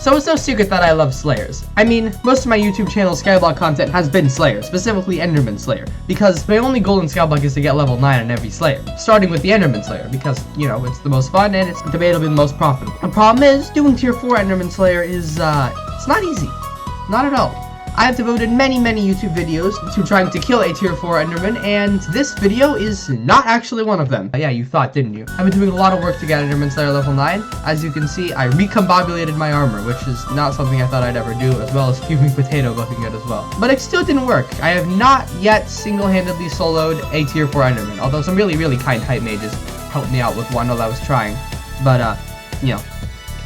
So it's no secret that I love Slayers. I mean, most of my YouTube channel Skyblock content has been Slayers, specifically Enderman Slayer, because my only goal in Skyblock is to get level 9 on every Slayer, starting with the Enderman Slayer, because, you know, it's the most fun and it's debatably the most profitable. The problem is, doing tier 4 Enderman Slayer is, it's not easy. Not at all. I have devoted many YouTube videos to trying to kill a tier 4 Enderman, and this video is not actually one of them. Yeah, you thought, didn't you? I've been doing a lot of work to get Enderman Slayer level 9. As you can see, I recombobulated my armor, which is not something I thought I'd ever do, as well as Fuming Potato looking good as well. But it still didn't work. I have not yet single-handedly soloed a tier 4 Enderman, although some really kind hype mages helped me out with one while I was trying. But, you know,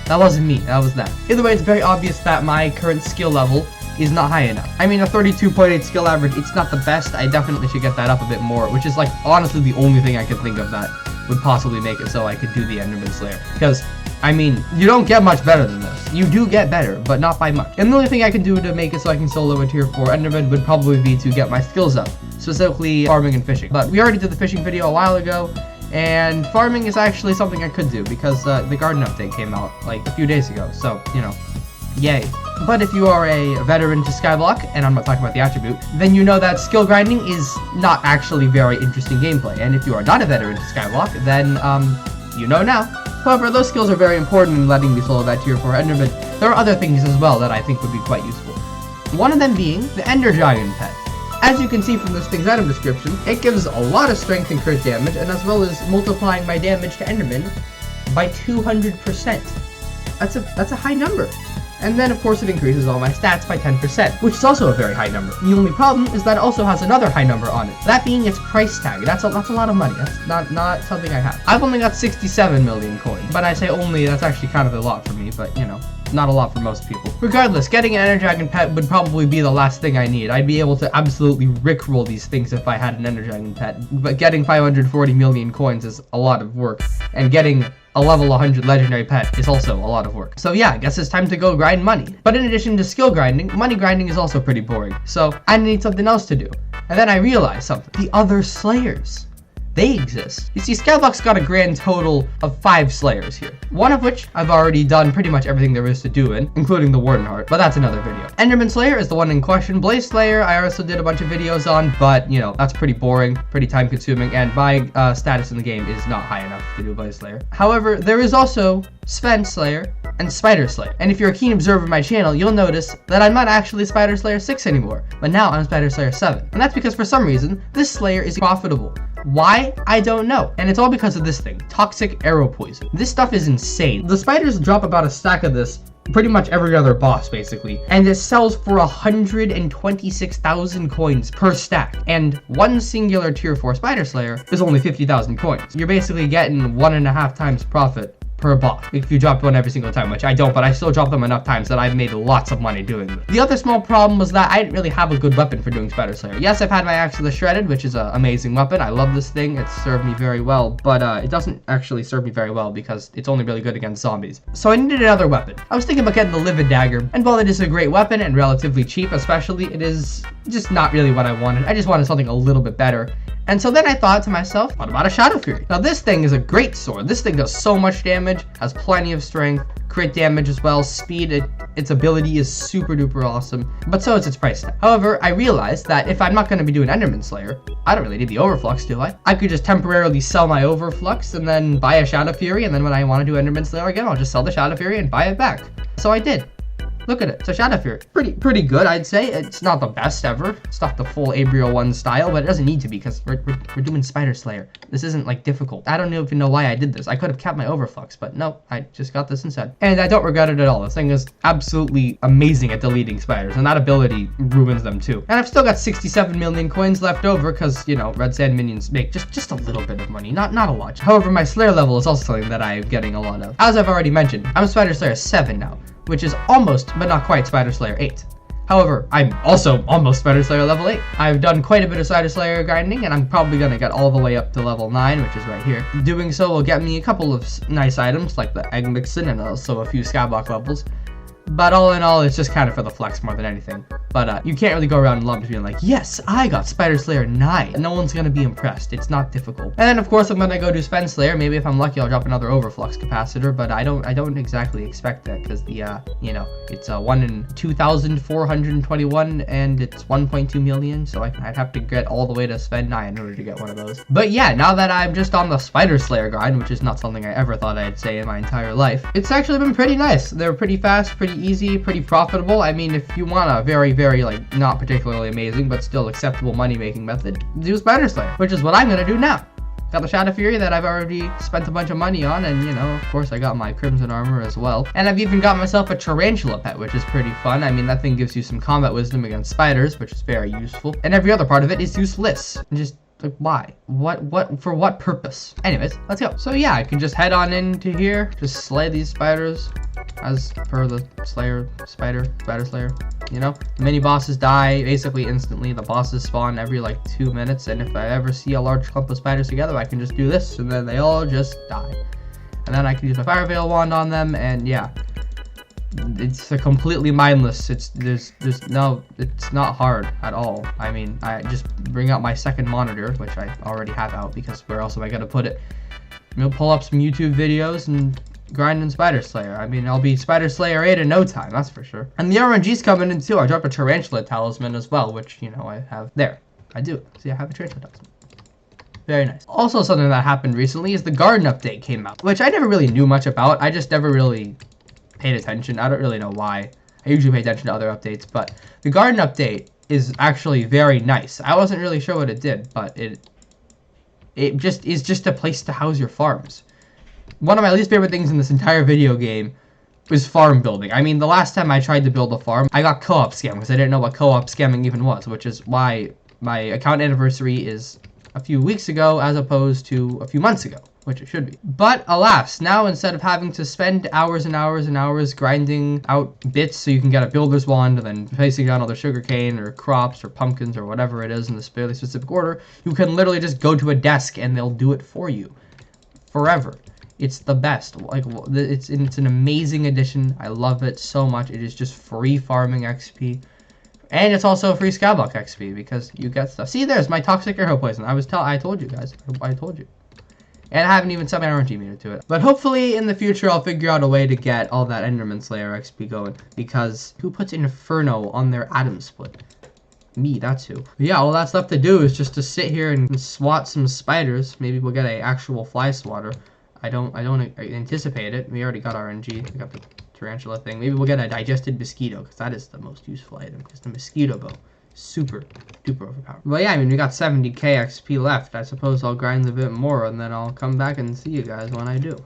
that wasn't me, that was them. Either way, it's very obvious that my current skill level is not high enough. I mean, a 32.8 skill average, it's not the best. I definitely should get that up a bit more, which is like honestly the only thing I could think of that would possibly make it so I could do the Enderman Slayer. Because, I mean, you don't get much better than this. You do get better, but not by much. And the only thing I can do to make it so I can solo a tier 4 Enderman would probably be to get my skills up, specifically farming and fishing. But we already did the fishing video a while ago, and farming is actually something I could do because the garden update came out like a few days ago, so, you know, yay. But if you are a veteran to Skyblock, and I'm not talking about the attribute, then you know that skill grinding is not actually very interesting gameplay. And if you are not a veteran to Skyblock, then, you know now. However, those skills are very important in letting me solo that tier 4 Enderman. There are other things as well that I think would be quite useful. One of them being the Ender Dragon pet. As you can see from this thing's item description, it gives a lot of strength and crit damage, and as well as multiplying my damage to Enderman by 200%. That's a high number. And then, of course, it increases all my stats by 10%, which is also a very high number. The only problem is that it also has another high number on it, that being its price tag. That's a lot of money. That's not something I have. I've only got 67 million coins, but I say only, that's actually kind of a lot for me, but, you know, not a lot for most people. Regardless, getting an Ender Dragon pet would probably be the last thing I need. I'd be able to absolutely rickroll these things if I had an Ender Dragon pet, but getting 540 million coins is a lot of work, and getting a level 100 legendary pet is also a lot of work. So yeah, I guess it's time to go grind money. But in addition to skill grinding, money grinding is also pretty boring. So I need something else to do. And then I realized something. The other Slayers. They exist. You see, Skyblock's got a grand total of 5 Slayers here. One of which I've already done pretty much everything there is to do in, including the Warden Heart, but that's another video. Enderman Slayer is the one in question. Blaze Slayer, I also did a bunch of videos on, but, you know, that's pretty boring, pretty time consuming, and my status in the game is not high enough to do Blaze Slayer. However, there is also Sven Slayer and Spider Slayer. And if you're a keen observer of my channel, you'll notice that I'm not actually Spider Slayer 6 anymore, but now I'm Spider Slayer 7. And that's because for some reason, this Slayer is profitable. Why? I don't know. And it's all because of this thing, toxic arrow poison. This stuff is insane. The spiders drop about a stack of this pretty much every other boss, basically. And it sells for 126,000 coins per stack. And one singular tier 4 Spider Slayer is only 50,000 coins. You're basically getting 1.5 times profit per boss if you drop one every single time, which I don't, but I still drop them enough times that I've made lots of money doing this. The other small problem was that I didn't really have a good weapon for doing Spider Slayer. Yes, I've had my Axe of the Shredded, which is an amazing weapon. I love this thing. It's served me very well, but it doesn't actually serve me very well because it's only really good against zombies. So I needed another weapon. I was thinking about getting the Livid Dagger, and while it is a great weapon and relatively cheap especially, it is just not really what I wanted. I just wanted something a little bit better. And so then I thought to myself, what about a Shadow Fury? Now this thing is a great sword. This thing does so much damage, has plenty of strength, crit damage as well, speed, its ability is super duper awesome, but so is its price tag. However, I realized that if I'm not going to be doing Enderman Slayer, I don't really need the Overflux, do I? I could just temporarily sell my Overflux and then buy a Shadow Fury, and then when I want to do Enderman Slayer again, I'll just sell the Shadow Fury and buy it back. So I did. Look at it. So Shadow Fury, pretty good, I'd say. It's not the best ever. It's not the full Abriel 1 style, but it doesn't need to be because we're doing Spider Slayer. This isn't like difficult. I don't even know why I did this. I could have kept my Overflux, but no, I just got this instead. And I don't regret it at all. This thing is absolutely amazing at deleting spiders, and that ability ruins them too. And I've still got 67 million coins left over because, you know, Red Sand minions make just a little bit of money, not a lot. However, my Slayer level is also something that I'm getting a lot of. As I've already mentioned, I'm Spider Slayer 7 now, which is almost, but not quite, Spider Slayer 8. However, I'm also almost Spider Slayer level 8. I've done quite a bit of Spider Slayer grinding, and I'm probably going to get all the way up to level 9, which is right here. Doing so will get me a couple of nice items, like the Egg Mixin and also a few Skyblock levels. But all in all, it's just kind of for the flex more than anything. But you can't really go around and love being like, yes, I got Spider Slayer 9. No one's gonna be impressed. It's not difficult. And then of course I'm gonna go do Spend Slayer. Maybe if I'm lucky, I'll drop another Overflux capacitor. But I don't exactly expect that because the you know, it's 1 in 2,421 and it's 1.2 million. So I'd have to get all the way to Spend 9 in order to get one of those. But yeah, now that I'm just on the Spider Slayer grind, which is not something I ever thought I'd say in my entire life, it's actually been pretty nice. They're pretty fast, pretty easy, pretty profitable. I mean, if you want a very, very, like, not particularly amazing, but still acceptable money-making method, do Spider Slayer, which is what I'm gonna do now. Got the Shadow Fury that I've already spent a bunch of money on, and, you know, of course I got my Crimson Armor as well. And I've even got myself a Tarantula pet, which is pretty fun. I mean, that thing gives you some combat wisdom against spiders, which is very useful. And every other part of it is useless. Just, like, why? For what purpose? Anyways, let's go. So yeah, I can just head on into here, just slay these spiders, as per the Spider Slayer. You know, the mini bosses die basically instantly. The bosses spawn every like 2 minutes, and if I ever see a large clump of spiders together, I can just do this, and then they all just die. And then I can use my Fire Veil wand on them, and yeah, it's a completely mindless. It's not hard at all. I mean, I just bring out my second monitor, which I already have out because where else am I gonna put it? You know, pull up some YouTube videos and grinding Spider Slayer. I mean, I'll be Spider Slayer 8 in no time, that's for sure. And the RNG's coming in too. I dropped a Tarantula talisman as well, which, you know, I have there. I do. See, I have a Tarantula talisman. Very nice. Also, something that happened recently is the garden update came out, which I never really knew much about. I just never really paid attention. I don't really know why. I usually pay attention to other updates, but the garden update is actually very nice. I wasn't really sure what it did, but it just is just a place to house your farms. One of my least favorite things in this entire video game was farm building. I mean, the last time I tried to build a farm, I got co-op scammed because I didn't know what co-op scamming even was, which is why my account anniversary is a few weeks ago as opposed to a few months ago, which it should be. But alas, now instead of having to spend hours and hours and hours grinding out bits so you can get a builder's wand and then placing down all the sugarcane or crops or pumpkins or whatever it is in this fairly specific order, you can literally just go to a desk and they'll do it for you forever. It's the best. Like, it's an amazing addition. I love it so much. It is just free farming XP. And it's also free Skyblock XP because you get stuff. See, there's my toxic arrow poison. I told you guys. I told you. And I haven't even set my RNG meter to it. But hopefully in the future I'll figure out a way to get all that Enderman Slayer XP going. Because who puts Inferno on their Atom Split? Me, that's who. But yeah, all that's left to do is just to sit here and swat some spiders. Maybe we'll get an actual fly swatter. I don't anticipate it. We already got RNG. We got the tarantula thing. Maybe we'll get a digested mosquito, because that is the most useful item, because the mosquito bow, super duper overpowered. But yeah, I mean, we got 70k XP left. I suppose I'll grind a bit more, and then I'll come back and see you guys when I do.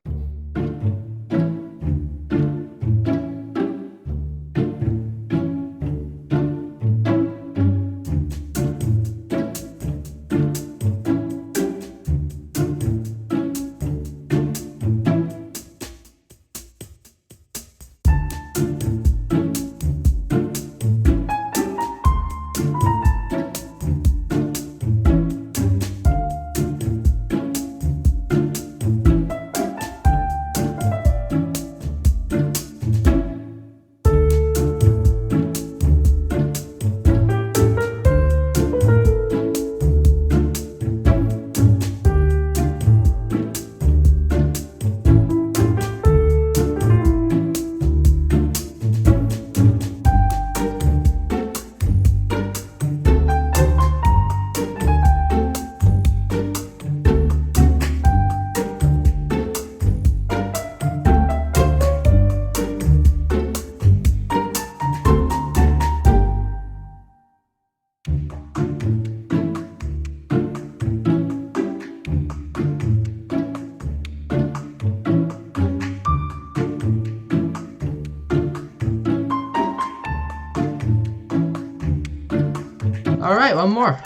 Alright, one more.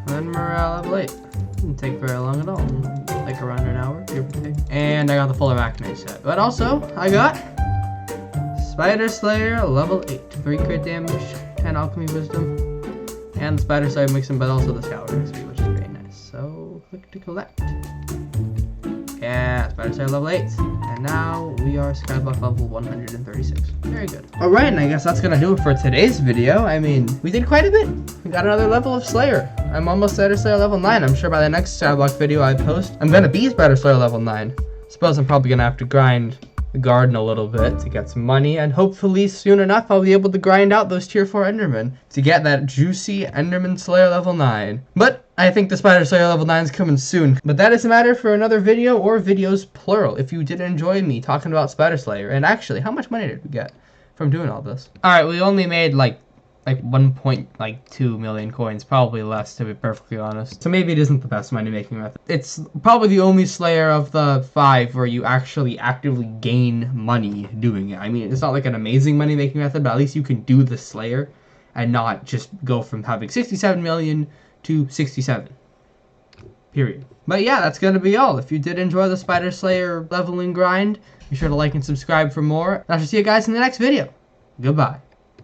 Then we're level 8. Didn't take very long at all. Like around an hour, give or take. And I got the full arachne set. But also, I got Spider Slayer level 8. 3 crit damage, 10 alchemy wisdom. And the Spider Slayer mixing, but also the Scour XP, which is very nice. So, click to collect. And Yeah, Spider Slayer level 8. And now we are Skyblock level 136. Very good. Alright, and I guess that's gonna do it for today's video. I mean, we did quite a bit. We got another level of Slayer. I'm almost Spider Slayer level 9. I'm sure by the next Skyblock video I post, I'm gonna be Spider Slayer level 9. Suppose I'm probably gonna have to grind the garden a little bit to get some money, and hopefully soon enough I'll be able to grind out those tier 4 Endermen to get that juicy Enderman Slayer level 9. But I think the Spider Slayer level 9 is coming soon. But that is a matter for another video, or videos plural, if you did enjoy me talking about Spider Slayer. And actually, how much money did we get from doing all this? Alright, we only made like 1.2 million coins, probably less to be perfectly honest. So maybe it isn't the best money making method. It's probably the only Slayer of the 5 where you actually actively gain money doing it. I mean, it's not like an amazing money making method, but at least you can do the Slayer and not just go from having 67 million to 67. Period. But yeah, that's gonna be all. If you did enjoy the Spider Slayer leveling grind, be sure to like and subscribe for more. And I shall see you guys in the next video. Goodbye.